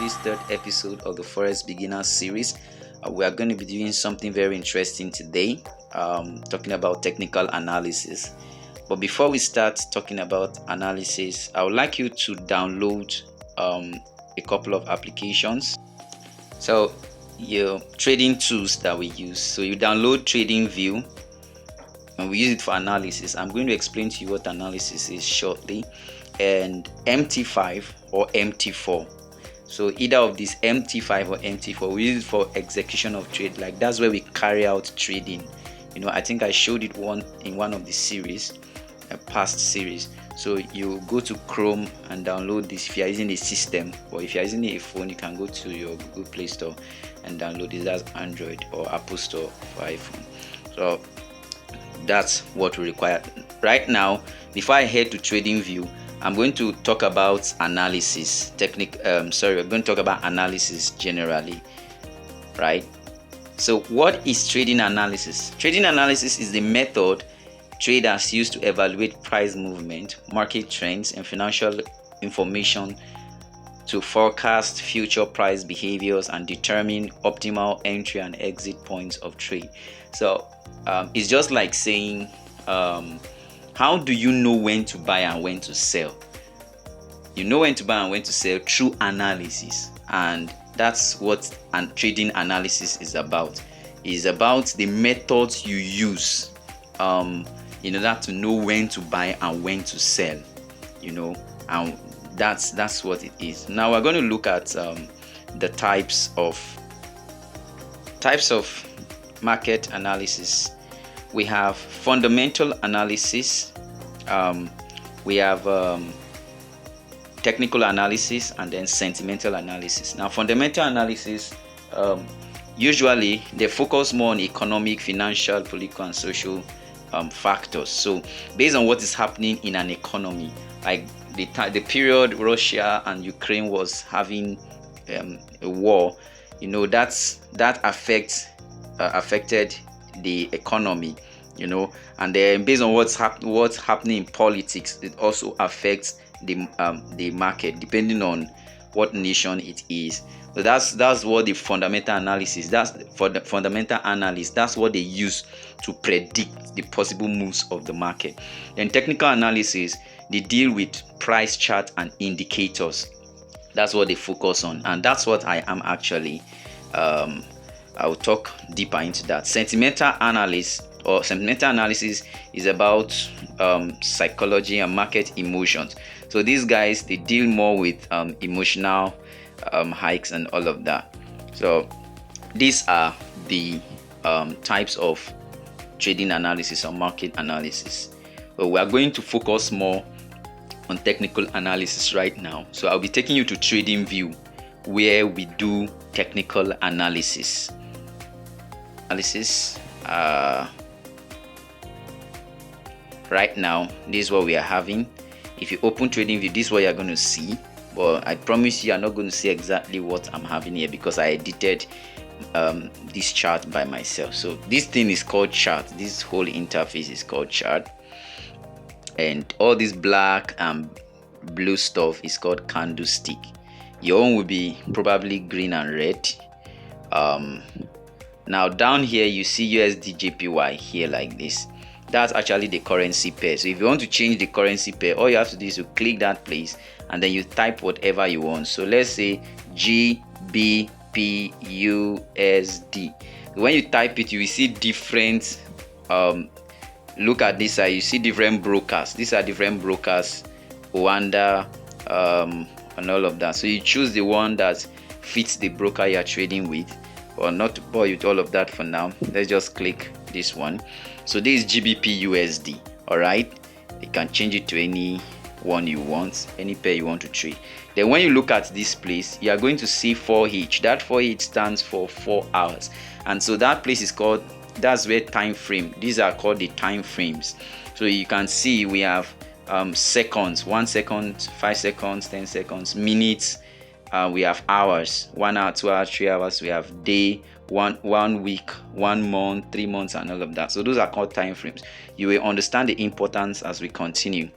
this third episode of the FOREX Beginners series. We are going to be doing something very interesting today, talking about technical analysis. But before we start talking about analysis, I would like you to download a couple of applications. So your trading tools that we use. So you download TradingView and we use it for analysis. I'm going to explain to you what analysis is shortly, and MT5 or MT4. So either of these, MT5 or MT4, we use it for execution of trade. Like that's where we carry out trading. I think I showed it in one of the series, a past series. So you go to Chrome and download this if you are using a system, or if you are using a phone, you can go to your Google Play Store and download it. That's Android or Apple Store for iPhone. So that's what we require right now. Before I head to TradingView, I'm going to talk about analysis we're going to talk about analysis generally, right? So what is trading analysis? Trading analysis is the method traders use to evaluate price movement, market trends, and financial information to forecast future price behaviors and determine optimal entry and exit points of trade. So it's just like saying, how do you know when to buy and when to sell? You know when to buy and when to sell through analysis, and that's what trading analysis is about. It's about the methods you use in order to know when to buy and when to sell. And that's what it is. Now we're going to look at the types of market analysis. We have fundamental analysis, we have technical analysis, and then sentimental analysis. Now fundamental analysis, usually they focus more on economic, financial, political, and social factors. So based on what is happening in an economy, like the period Russia and Ukraine was having a war, that affected the economy, and then based on what's happening in politics, it also affects the market depending on what nation it is. So that's what the fundamental analysis, that's for the fundamental analysts, that's what they use to predict the possible moves of the market. Then technical analysis, they deal with price chart and indicators. That's what they focus on, and that's what I am actually I'll talk deeper into that. Sentimental analysis is about psychology and market emotions. So these guys, they deal more with emotional hikes and all of that. So these are the types of trading analysis or market analysis. But we are going to focus more on technical analysis right now. So I'll be taking you to TradingView, where we do technical analysis. Right now, this is what we are having. If you open TradingView, this is what you're going to see. But I promise you are not going to see exactly what I'm having here, because I edited this chart by myself. So this thing is called chart. This whole interface is called chart, and all this black and blue stuff is called candlestick. Your own will be probably green and red. Now down here you see USD JPY here like this. That's actually the currency pair. So if you want to change the currency pair, all you have to do is to click that place and then you type whatever you want. So let's say GBP USD. When you type it, you will see different look at this side, you see different brokers. These are different brokers, Rwanda, and all of that. So you choose the one that fits the broker you are trading with. Or not to bore you with all of that for now, let's just click this one. So this is GBP USD. All right, you can change it to any one you want, any pair you want to trade. Then when you look at this place, you are going to see 4H. That 4H stands for 4 hours, and so that place is called, that's where time frame, these are called the time frames. So you can see we have seconds, 1 second, 5 seconds, 10 seconds, minutes, we have hours, 1 hour, 2 hours, 3 hours, we have day, one week, 1 month, 3 months, and all of that. So those are called time frames. You will understand the importance as we continue.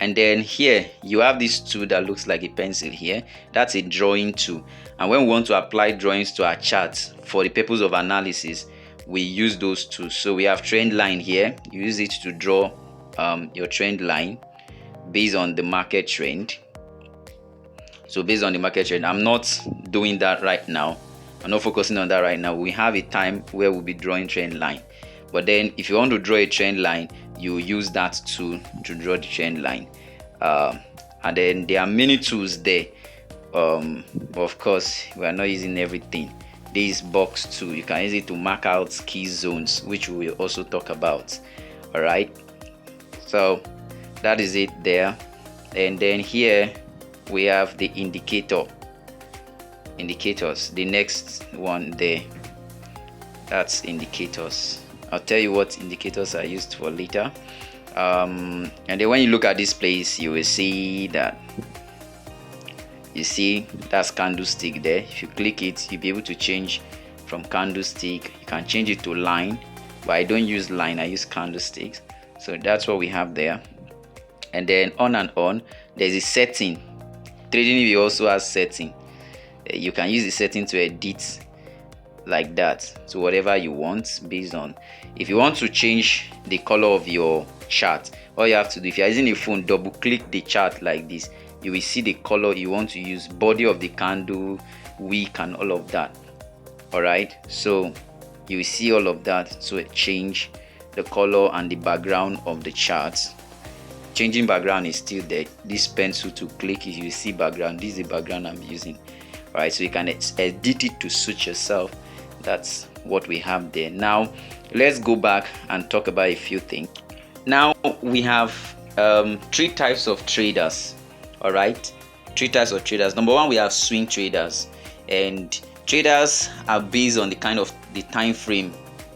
And then here you have this tool that looks like a pencil here. That's a drawing tool, and when we want to apply drawings to our charts for the purpose of analysis, we use those tools. So we have trend line here. You use it to draw your trend line based on the market trend. So based on the market trend, I'm not doing that right now. I'm not focusing on that right now. We have a time where we'll be drawing trend line, but then if you want to draw a trend line, you use that tool to draw the trend line. And then there are many tools there, but of course we are not using everything. This box tool, you can use it to mark out key zones, which we will also talk about. All right, so that is it there. And then here we have the indicators, the next one there, that's indicators. I'll tell you what indicators are used for later. And then when you look at this place, you will see that, you see that's candlestick there. If you click it, you'll be able to change from candlestick. You can change it to line, but I don't use line, I use candlesticks. So that's what we have there. And then on and on, there's a setting. TradingView also has setting. You can use the setting to edit like that to whatever you want, based on if you want to change the color of your chart. All you have to do, if you're using a phone, double click the chart like this, you will see the color you want to use, body of the candle, wick, and all of that. All right, so you will see all of that. So change the color and the background of the chart. Changing background is still there. This pencil to click it, you see background. This is the background I'm using. All right, so you can edit it to suit yourself. That's what we have there. Now let's go back and talk about a few things. Now we have three types of traders. All right, three types of traders. Number one, we have swing traders, and traders are based on the kind of the time frame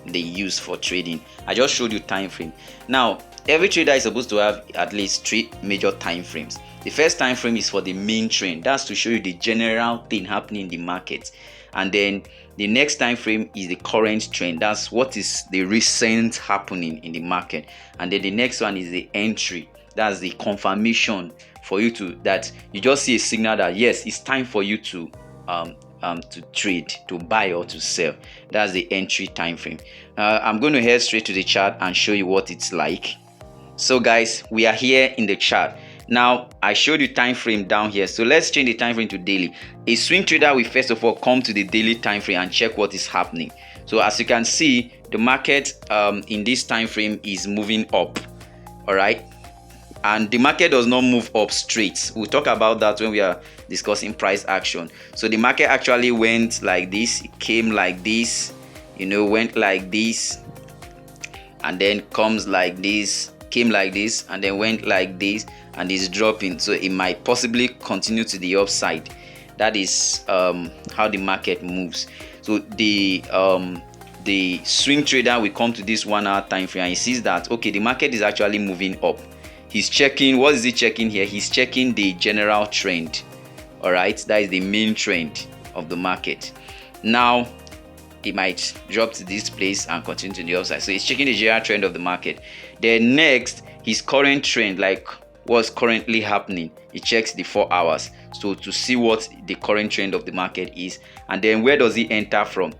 they use for trading. I just showed you time frame. Now every trader is supposed to have at least three major time frames. The first time frame is for the main trend. That's to show you the general thing happening in the market. And then the next time frame is the current trend. That's what is the recent happening in the market. And then the next one is the entry. That's the confirmation for you to, that you just see a signal that yes, it's time for you to trade, to buy or to sell. That's the entry time frame. I'm going to head straight to the chart and show you what it's like. So guys, we are here in the chart. Now I showed you time frame down here, so let's change the time frame to daily. A swing trader will first of all come to the daily time frame and check what is happening. So as you can see, the market in this time frame is moving up. All right, and the market does not move up straight. We'll talk about that when we are discussing price action. So the market actually went like this, it came like this, went like this, and then comes like this, came like this, and then went like this, and is dropping. So it might possibly continue to the upside. That is how the market moves. So the swing trader will come to this 1 hour time frame and he sees that okay, the market is actually moving up. He's checking, what is he checking here? He's checking the general trend. All right, that is the main trend of the market. Now it might drop to this place and continue to the upside. So he's checking the general trend of the market. Then next, his current trend, like what's currently happening, he checks the 4 hours, so to see what the current trend of the market is. And then where does he enter from?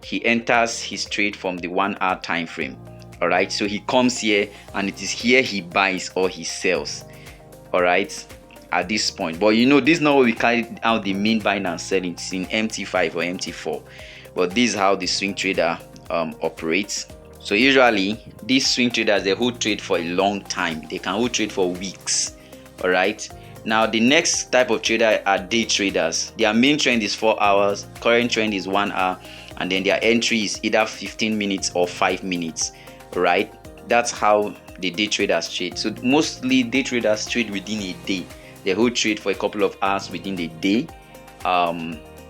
He enters his trade from the 1 hour time frame. All right, so he comes here and it is here he buys or he sells. All right, at this point. But this is not what we carry out the mean buying and selling. It's in MT5 or MT4. But this is how the swing trader operates. So usually these swing traders, they hold trade for a long time. They can hold trade for weeks. All right, now the next type of trader are day traders. Their main trend is 4 hours, current trend is 1 hour, and then their entry is either 15 minutes or 5 minutes. Right, that's how the day traders trade. So mostly day traders trade within a day. They hold trade for a couple of hours within the day.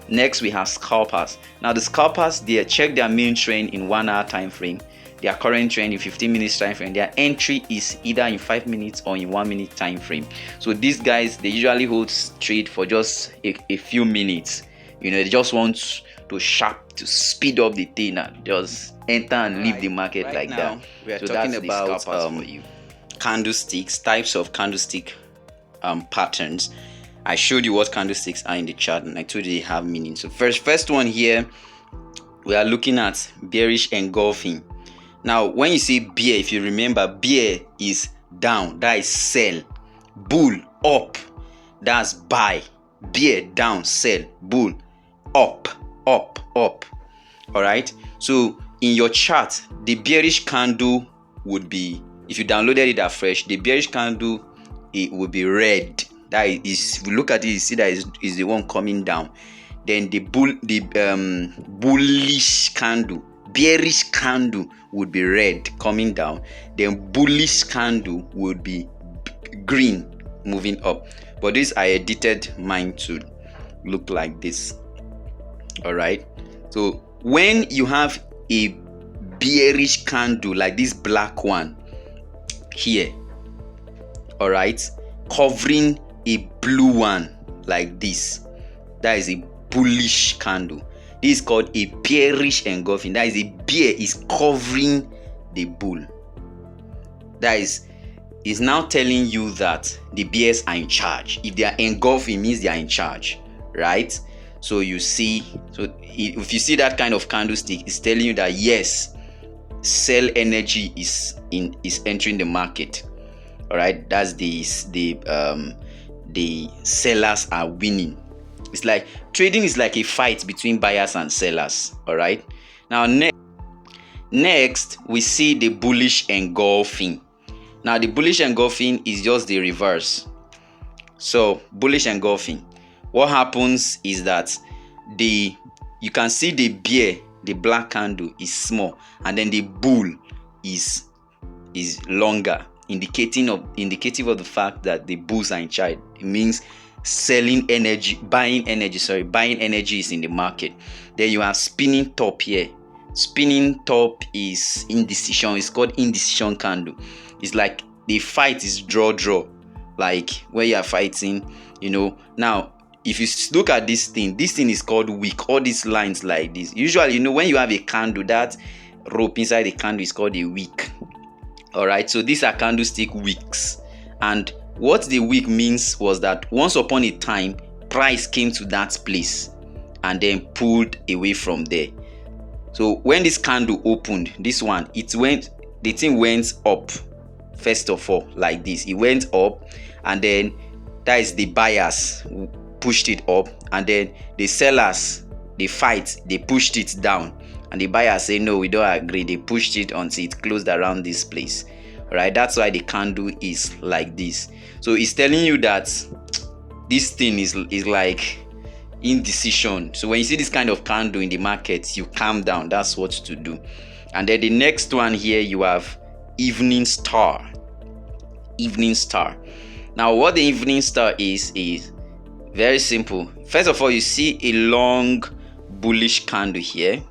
Next we have scalpers. Now the scalpers, they check their main trend in 1 hour time frame, their current trend in 15 minutes time frame. Their entry is either in 5 minutes or in 1 minute time frame. So these guys, they usually hold trade for just a few minutes. They just want to speed up the thing and just enter and leave the market like that. We are talking about for you. candlesticks, types of candlestick patterns. I showed you what candlesticks are in the chart, and I told you they have meaning. So first one here, we are looking at bearish engulfing. Now when you say bear, if you remember, bear is down, that is sell. Bull, up, that's buy. Bear, down, sell. Bull, up, up, up. All right, so in your chart, the bearish candle would be, if you downloaded it afresh, the bearish candle, it would be red. That is, if you look at it, you see that is the one coming down. Then the bullish candle, bearish candle would be red coming down. Then bullish candle would be green moving up. But these are edited mine to look like this. All right, so when you have a bearish candle like this black one here, all right, covering a blue one like this, that is a bullish candle. This is called a bearish engulfing. That is, a bear is covering the bull. That is now telling you that the bears are in charge. If they are engulfing, means they are in charge, right? So you see, so if you see that kind of candlestick, it's telling you that yes, sell energy is entering the market. All right, that's the sellers are winning. It's like trading is like a fight between buyers and sellers. All right, now next we see the bullish engulfing. Now the bullish engulfing is just the reverse. So bullish engulfing, what happens is that you can see the bear, the black candle is small, and then the bull is longer, indicative of the fact that the bulls are in charge. It means buying energy is in the market. Then you have spinning top here. Spinning top is indecision. It's called indecision candle. It's like the fight is draw, like where you are fighting, Now if you look at this thing is called wick. All these lines like this, usually, when you have a candle, that rope inside the candle is called a wick. All right, so these are candlestick wicks. And what the wick means was that once upon a time, price came to that place and then pulled away from there. So when this candle opened, this one, the thing went up. First of all, like this, it went up, and then that is the buyers who pushed it up, and then the sellers, they pushed it down, and the buyers say no, we don't agree. They pushed it until it closed around this place. All right, that's why the candle is like this. So it's telling you that this thing is like indecision. So when you see this kind of candle in the market, you calm down. That's what to do. And then the next one here, you have evening star. Now what the evening star is very simple. First of all, you see a long bullish candle here,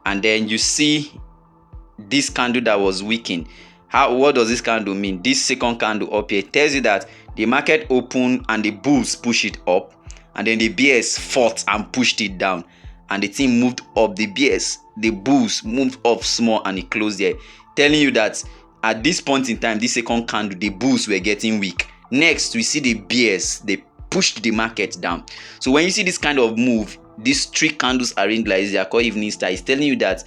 and then you see this candle that was weakened. What does this candle mean? This second candle up here tells you that the market opened and the bulls push it up, and then the bears fought and pushed it down, and the thing moved up. The bulls moved up small and it closed there, telling you that at this point in time, this second candle, the bulls were getting weak. Next, we see the bears, they pushed the market down. So when you see this kind of move, these three candles arranged like this, they are called evening star. It's telling you that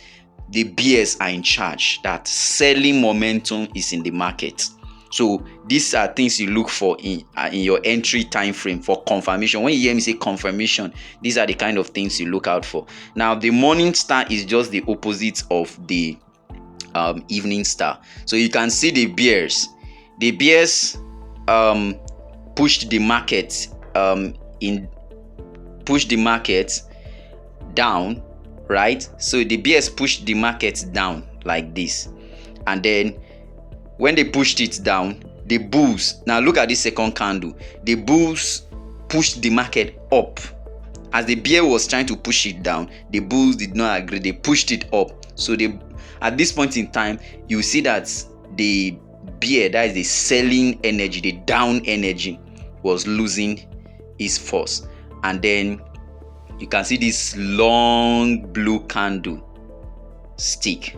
the bears are in charge, that selling momentum is in the market. So these are things you look for in your entry time frame for confirmation. When you hear me say confirmation, these are the kind of things you look out for. Now the morning star is just the opposite of the evening star. So you can see the bears pushed the market down, right? So the bears pushed the market down like this, and then when they pushed it down, the bulls, now look at this second candle, the bulls pushed the market up. As the bear was trying to push it down, the bulls did not agree, they pushed it up. So at this point in time, you see that the bear, that is the selling energy, the down energy, was losing its force. And then you can see this long blue candle stick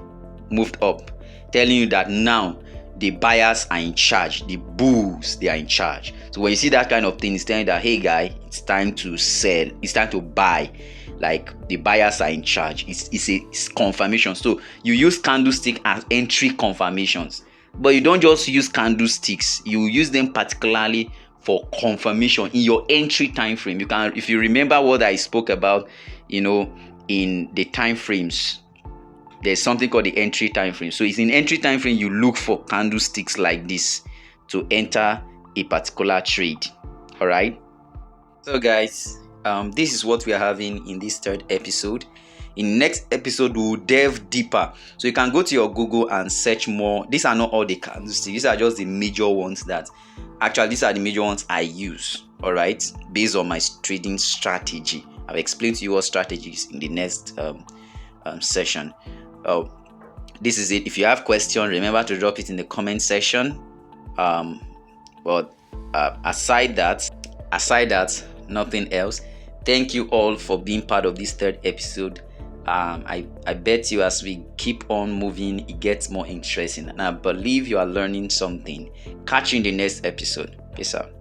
moved up, telling you that now the buyers are in charge, the bulls, they are in charge. So when you see that kind of thing, it's telling you that, hey guy, it's time to sell, it's time to buy. Like the buyers are in charge. It's confirmation. So you use candlestick as entry confirmations, but you don't just use candlesticks. You use them particularly for confirmation in your entry time frame. You can, if you remember what I spoke about, in the time frames, there's something called the entry time frame. So it's in entry time frame you look for candlesticks like this to enter a particular trade. All right. So guys, this is what we are having in this third episode. In next episode, we'll delve deeper. So you can go to your Google and search more. These are not all the candlesticks. These are just the major ones these are the major ones I use. All right, based on my trading strategy. I'll explain to you what strategies in the next session. This is it. If you have questions, remember to drop it in the comment section. But aside that, nothing else. Thank you all for being part of this third episode. I bet you as we keep on moving, it gets more interesting, and I believe you are learning something. Catch you in the next episode. Peace out.